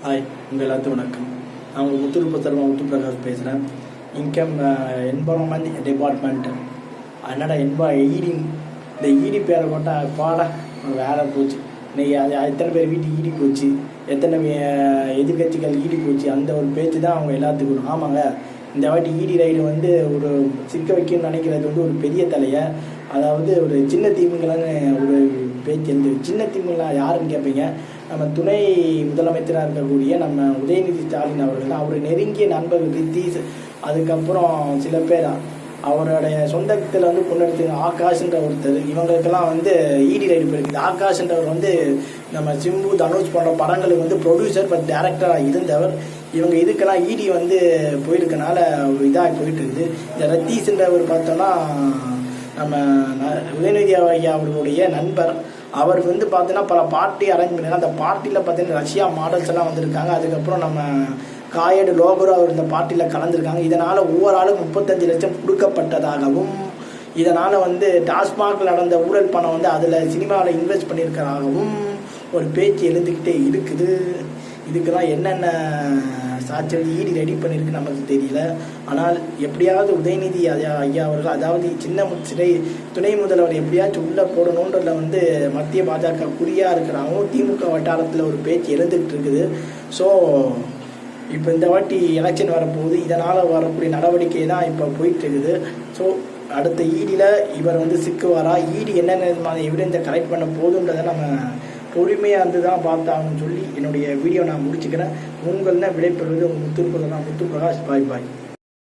Hi, உங்கள் எல்லாத்துக்கும் வணக்கம். நான் உங்கள் முத்து பிரகாஷ் பேசுகிறேன். இன்கம் என்வரன்மெண்ட் டிபார்ட்மெண்ட் அதனால் ஈடிங் இந்த ஈடி பேரை போட்டால் பாட வேலை போச்சு. இன்றைக்கி அது எத்தனை பேர் வீட்டுக்கு ஈடி போச்சு, எத்தனை எதிர்கட்சிகள் ஈடி போச்சு, அந்த ஒரு பேச்சு தான் அவங்க எல்லாத்துக்கும். ஆமாங்க, இந்த வாட்டி ஈடி ரைடு ஒரு சிக்க வைக்கணும்னு நினைக்கிறது ஒரு பெரிய தலையை, அதாவது ஒரு சின்ன தீமுங்களான்னு ஒரு பேச்சு எழுது. சின்ன தீமுங்களா யாருன்னு கேட்பீங்க, நம்ம துணை முதலமைச்சராக இருக்கக்கூடிய நம்ம உதயநிதி ஸ்டாலின் அவர்கள், அவர் நெருங்கிய நண்பர் ரித்தீஷ், அதுக்கப்புறம் சில பேர் அவருடைய சொந்தத்தில் பொண்ணெடுத்து ஆகாஷ்ன்ற ஒருத்தர், இவங்களுக்கெல்லாம் ஈடி ரைடு போயிருக்குது. ஆகாஷ்ன்றவர் நம்ம சிம்பு தனுஷ் போன்ற படங்களுக்கு ப்ரொடியூசர் பட் டைரக்டராக இருந்தவர். இவங்க இதுக்கெல்லாம் ஈடி போயிருக்கனால ஒரு இதாக போயிட்டு இருக்குது. இந்த ரத்தீஷ்ன்றவர் பார்த்தோன்னா நம்ம உதயநிதி ஐயா அவர்களுடைய நண்பர். அவர் பார்த்தீங்கன்னா பல பார்ட்டி அரேஞ்ச் பண்ணிருக்காங்க. அந்த பார்ட்டியில் பார்த்தீங்கன்னா ரஷ்யா மாடல்ஸ் எல்லாம் வந்திருக்காங்க. அதுக்கப்புறம் நம்ம காயடு லோகரோ அவர் இந்த பார்ட்டியில் கலந்துருக்காங்க. இதனால் ஒவ்வொரு ஆளுக்கு 35 லட்சம் கொடுக்கப்பட்டதாகவும், இதனால் டாஸ்மாகில் நடந்த ஊழல் பணம் அதில் சினிமாவில் இன்வெஸ்ட் பண்ணியிருக்கிறதாகவும் ஒரு பேச்சு எழுந்துக்கிட்டே இருக்குது. இதுக்கெல்லாம் என்னென்ன சாட்சிகள் ஈடி ரெடி பண்ணியிருக்கு நமக்கு தெரியல. ஆனால் எப்படியாவது உதயநிதி ஐயா அவர்கள், அதாவது சிறை துணை முதல்வர் எப்படியாச்சும் உள்ளே போடணுன்றதுல மத்திய பாஜக குறியாக இருக்கிறாங்க. திமுக வட்டாரத்தில் ஒரு பேச்சு எழுந்துக்கிட்டு இருக்குது. ஸோ இப்போ இந்த வாட்டி எலெக்ஷன் வரப்போகுது. இதனால் வரக்கூடிய நடவடிக்கை தான் இப்போ போயிட்டு இருக்குது. ஸோ அடுத்த ஈடியில் இவர் சிக்குவாரா, ஈடி என்னென்ன எவிடன்ஸை கலெக்ட் பண்ண போதுன்றதை நம்ம பொறுமையாக தான் பார்த்தாங்கன்னு சொல்லி என்னுடைய வீடியோ நான் முடிச்சுக்கிறேன். உங்கள்னா விடைபெறுவது உங்கள் முத்து பிரகாஷ். பாய் பாய்.